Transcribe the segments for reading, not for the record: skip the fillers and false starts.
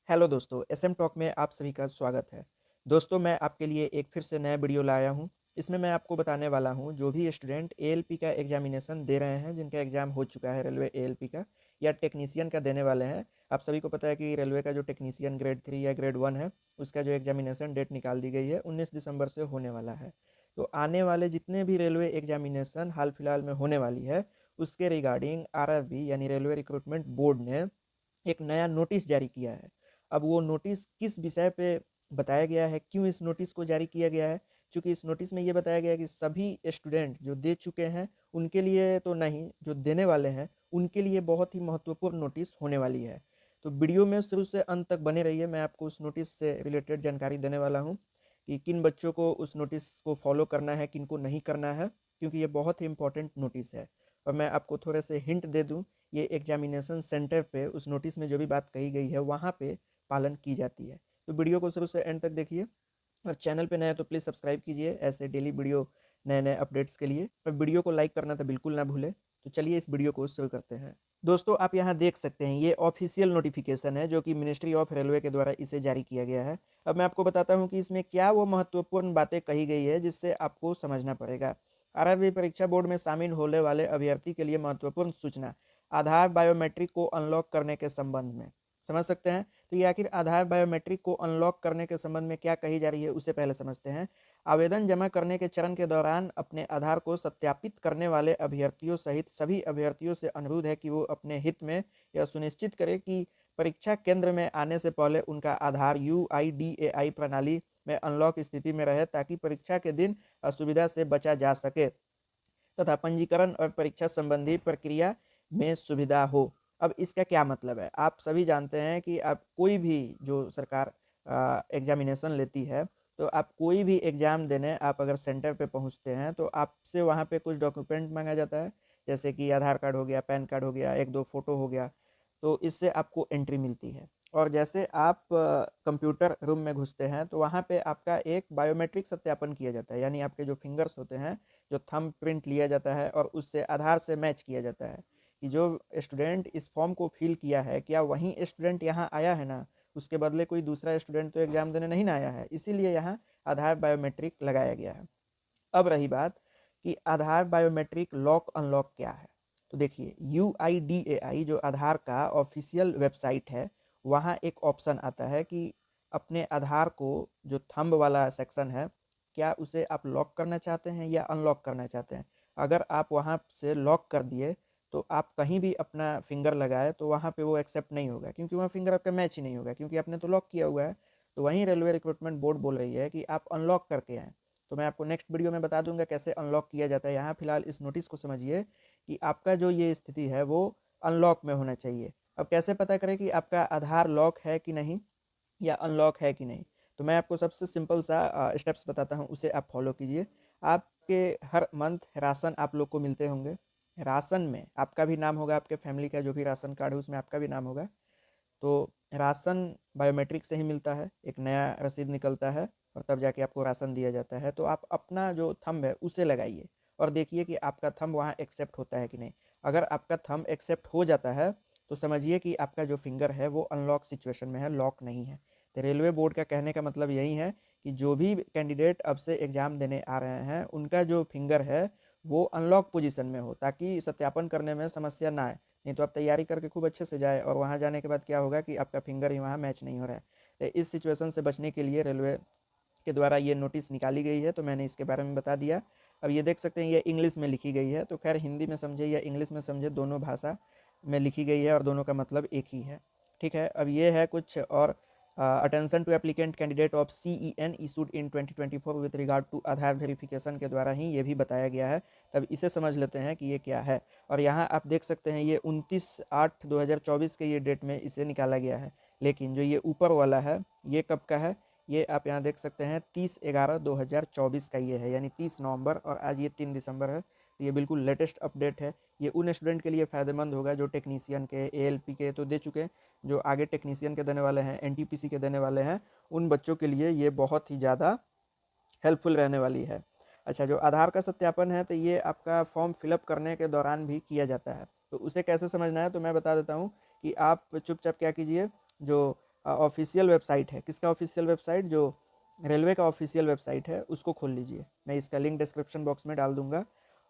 Hello दोस्तों, SM talk में आप सभी का स्वागत है। दोस्तों, मैं आपके लिए एक फिर से नया वीडियो लाया हूँ। इसमें मैं आपको बताने वाला हूँ जो भी स्टूडेंट एएलपी का एग्जामिनेशन दे रहे हैं, जिनका एग्ज़ाम हो चुका है रेलवे एएलपी का या टेक्नीशियन का देने वाले हैं। आप सभी को पता है कि रेलवे का जो टेक्नीशियन ग्रेड 3 या ग्रेड 1 है, उसका जो एग्जामिनेशन डेट निकाल दी गई है 19 दिसंबर से होने वाला है। तो आने वाले जितने भी रेलवे एग्जामिनेशन हाल फिलहाल में होने वाली है, उसके रिगार्डिंग आरआरबी यानी रेलवे रिक्रूटमेंट बोर्ड ने एक नया नोटिस जारी किया है। अब वो नोटिस किस विषय पे बताया गया है, क्यों इस नोटिस को जारी किया गया है? चूँकि इस नोटिस में ये बताया गया है कि सभी स्टूडेंट जो दे चुके हैं, उनके लिए तो नहीं, जो देने वाले हैं, उनके लिए बहुत ही महत्वपूर्ण नोटिस होने वाली है। तो वीडियो में शुरू से अंत तक बने रहिए, मैं आपको उस नोटिस से रिलेटेड जानकारी देने वाला हूँ कि किन बच्चों को उस नोटिस को फॉलो करना है, किन को नहीं करना है, क्योंकि ये बहुत ही इंपॉर्टेंट नोटिस है। और मैं आपको थोड़े से हिंट दे दूँ, ये एग्जामिनेशन सेंटर पे उस नोटिस में जो भी बात कही गई है वहाँ पे पालन की जाती है। तो वीडियो को शुरू से एंड तक देखिए और चैनल पे नए हैं तो प्लीज़ सब्सक्राइब कीजिए ऐसे डेली वीडियो नए नए अपडेट्स के लिए। और वीडियो को लाइक करना तो बिल्कुल ना भूलें। तो चलिए इस वीडियो को शुरू करते हैं। दोस्तों, आप यहाँ देख सकते हैं ये ऑफिशियल नोटिफिकेशन है जो कि मिनिस्ट्री ऑफ रेलवे के द्वारा इसे जारी किया गया है। अब मैं आपको बताता हूँ कि इसमें क्या वो महत्वपूर्ण बातें कही गई है जिससे आपको समझना पड़ेगा। आरआरबी परीक्षा बोर्ड में शामिल होने वाले अभ्यर्थी के लिए महत्वपूर्ण सूचना, आधार बायोमेट्रिक को अनलॉक करने के संबंध में। समझ सकते हैं? तो ये आखिर आधार बायोमेट्रिक को अनलॉक करने के संबंध में क्या कही जा रही है, उसे पहले समझते हैं। आवेदन जमा करने के चरण के दौरान अपने आधार को सत्यापित करने वाले अभ्यर्थियों सहित सभी अभ्यर्थियों से अनुरोध है कि वो अपने हित में यह सुनिश्चित करें कि परीक्षा केंद्र में आने से पहले उनका आधार यूआईडीएआई प्रणाली में अनलॉक स्थिति में रहे, ताकि परीक्षा के दिन असुविधा से बचा जा सके तथा पंजीकरण और परीक्षा संबंधी प्रक्रिया में सुविधा हो। अब इसका क्या मतलब है? आप सभी जानते हैं कि आप कोई भी जो सरकार एग्जामिनेशन लेती है, तो आप कोई भी एग्ज़ाम देने आप अगर सेंटर पे पहुंचते हैं तो आपसे वहां पे कुछ डॉक्यूमेंट मांगा जाता है, जैसे कि आधार कार्ड हो गया, पैन कार्ड हो गया, एक दो फोटो हो गया। तो इससे आपको एंट्री मिलती है। और जैसे आप कंप्यूटर रूम में घुसते हैं तो वहाँ पे आपका एक बायोमेट्रिक सत्यापन किया जाता है, यानी आपके जो फिंगर्स होते हैं, जो थंब प्रिंट लिया जाता है और उससे आधार से मैच किया जाता है कि जो स्टूडेंट इस फॉर्म को फिल किया है, क्या वही स्टूडेंट यहाँ आया है ना, उसके बदले कोई दूसरा स्टूडेंट तो एग्जाम देने नहीं ना आया है। इसीलिए यहाँ आधार बायोमेट्रिक लगाया गया है। अब रही बात कि आधार बायोमेट्रिक लॉक अनलॉक क्या है। तो देखिए, यूआईडीएआई जो आधार का ऑफिशियल वेबसाइट है, वहाँ एक ऑप्शन आता है कि अपने आधार को, जो थंब वाला सेक्शन है, क्या उसे आप लॉक करना चाहते हैं या अनलॉक करना चाहते हैं। अगर आप वहाँ से लॉक कर दिए तो आप कहीं भी अपना फिंगर लगाए तो वहाँ पे वो एक्सेप्ट नहीं होगा, क्योंकि वहाँ फिंगर आपका मैच ही नहीं होगा, क्योंकि आपने तो लॉक किया हुआ है। तो वहीं रेलवे रिक्रूटमेंट बोर्ड बोल रही है कि आप अनलॉक करके आएँ। तो मैं आपको नेक्स्ट वीडियो में बता दूंगा कैसे अनलॉक किया जाता है। यहाँ फिलहाल इस नोटिस को समझिए कि आपका जो ये स्थिति है वो अनलॉक में होना चाहिए। अब कैसे पता करें कि आपका आधार लॉक है कि नहीं या अनलॉक है कि नहीं? तो मैं आपको सबसे सिंपल सा स्टेप्स बताता हूँ, उसे आप फॉलो कीजिए। आपके हर मंथ राशन आप लोग को मिलते होंगे। राशन में आपका भी नाम होगा, आपके फैमिली का जो भी राशन कार्ड है उसमें आपका भी नाम होगा। तो राशन बायोमेट्रिक से ही मिलता है, एक नया रसीद निकलता है और तब जाके आपको राशन दिया जाता है। तो आप अपना जो थंब है उसे लगाइए और देखिए कि आपका थंब वहाँ एक्सेप्ट होता है कि नहीं। अगर आपका थंब एक्सेप्ट हो जाता है तो समझिए कि आपका जो फिंगर है वो अनलॉक सिचुएशन में है, लॉक नहीं है। तो रेलवे बोर्ड का कहने का मतलब यही है कि जो भी कैंडिडेट अब से एग्ज़ाम देने आ रहे हैं, उनका जो फिंगर है वो अनलॉक पोजीशन में हो, ताकि सत्यापन करने में समस्या ना आए। नहीं तो आप तैयारी करके खूब अच्छे से जाए और वहाँ जाने के बाद क्या होगा कि आपका फिंगर ही वहाँ मैच नहीं हो रहा है। तो इस सिचुएशन से बचने के लिए रेलवे के द्वारा ये नोटिस निकाली गई है, तो मैंने इसके बारे में बता दिया। अब ये देख सकते हैं ये इंग्लिश में लिखी गई है, तो खैर हिंदी में समझे या इंग्लिश में समझे, दोनों भाषा में लिखी गई है और दोनों का मतलब एक ही है। ठीक है, अब ये है कुछ और। Attention to applicant candidate of CEN issued in 2024 with regard to Aadhaar verification के द्वारा ही ये भी बताया गया है। तब इसे समझ लेते हैं कि ये क्या है। और यहाँ आप देख सकते हैं ये 29/8/2024 के ये डेट में इसे निकाला गया है। लेकिन जो ये ऊपर वाला है ये कब का है? ये आप यहाँ देख सकते हैं 30/11/2024 का ये है, यानी 30 नवंबर, और आज ये 3 दिसंबर है। तो ये बिल्कुल लेटेस्ट अपडेट है। ये उन स्टूडेंट के लिए फ़ायदेमंद होगा जो टेक्नीशियन के, एएलपी के तो दे चुके हैं, जो आगे टेक्नीशियन के देने वाले हैं, एनटीपीसी के देने वाले हैं, उन बच्चों के लिए ये बहुत ही ज़्यादा हेल्पफुल रहने वाली है। अच्छा, जो आधार का सत्यापन है तो ये आपका फॉर्म फिलअप करने के दौरान भी किया जाता है। तो उसे कैसे समझना है तो मैं बता देता हूँ कि आप चुपचाप क्या कीजिए, जो ऑफिशियल वेबसाइट है। किसका ऑफिशियल वेबसाइट? जो रेलवे का ऑफिशियल वेबसाइट है उसको खोल लीजिए। मैं इसका लिंक डिस्क्रिप्शन बॉक्स में डाल दूंगा।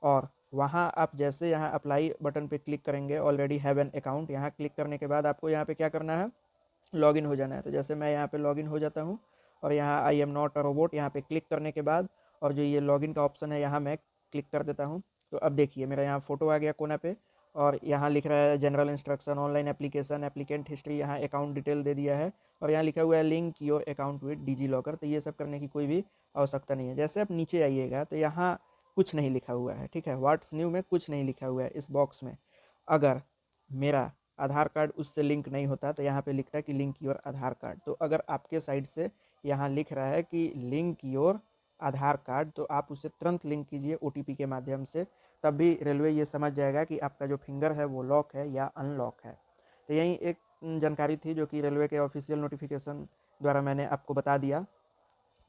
और वहाँ आप जैसे यहाँ अप्लाई बटन पे क्लिक करेंगे, ऑलरेडी हैव एन अकाउंट, यहाँ क्लिक करने के बाद आपको यहाँ पे क्या करना है? लॉगिन हो जाना है। तो जैसे मैं यहाँ पे लॉगिन हो जाता हूँ और यहाँ I am not a robot यहाँ पे क्लिक करने के बाद और जो ये लॉगिन का ऑप्शन है यहाँ मैं क्लिक कर देता हूँ। तो अब देखिए मेरा यहाँ फ़ोटो आ गया कोना पे और यहाँ लिख रहा है general instruction, online application, applicant history, यहाँ अकाउंट डिटेल दे दिया है और यहाँ लिखा हुआ है link your account with DigiLocker. तो ये सब करने की कोई भी आवश्यकता नहीं है। जैसे आप नीचे आइएगा तो यहाँ कुछ नहीं लिखा हुआ है, ठीक है। व्हाट्स न्यू में कुछ नहीं लिखा हुआ है इस बॉक्स में। अगर मेरा आधार कार्ड उससे लिंक नहीं होता तो यहाँ पे लिखता है कि लिंक योर आधार कार्ड। तो अगर आपके साइड से यहाँ लिख रहा है कि लिंक योर आधार कार्ड तो आप उसे तुरंत लिंक कीजिए ओटीपी के माध्यम से, तब भी रेलवे ये समझ जाएगा कि आपका जो फिंगर है वो लॉक है या अनलॉक है। तो यही एक जानकारी थी जो कि रेलवे के ऑफिशियल नोटिफिकेशन द्वारा मैंने आपको बता दिया।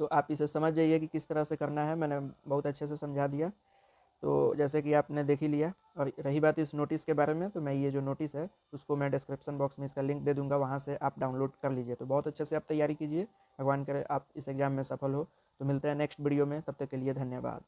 तो आप इसे समझ जाइए कि किस तरह से करना है, मैंने बहुत अच्छे से समझा दिया। तो जैसे कि आपने देख ही लिया। और रही बात इस नोटिस के बारे में, तो मैं ये जो नोटिस है उसको मैं डिस्क्रिप्शन बॉक्स में इसका लिंक दे दूंगा, वहाँ से आप डाउनलोड कर लीजिए। तो बहुत अच्छे से आप तैयारी कीजिए, भगवान करे आप इस एग्ज़ाम में सफल हो। तो मिलते हैं नेक्स्ट वीडियो में, तब तक के लिए धन्यवाद।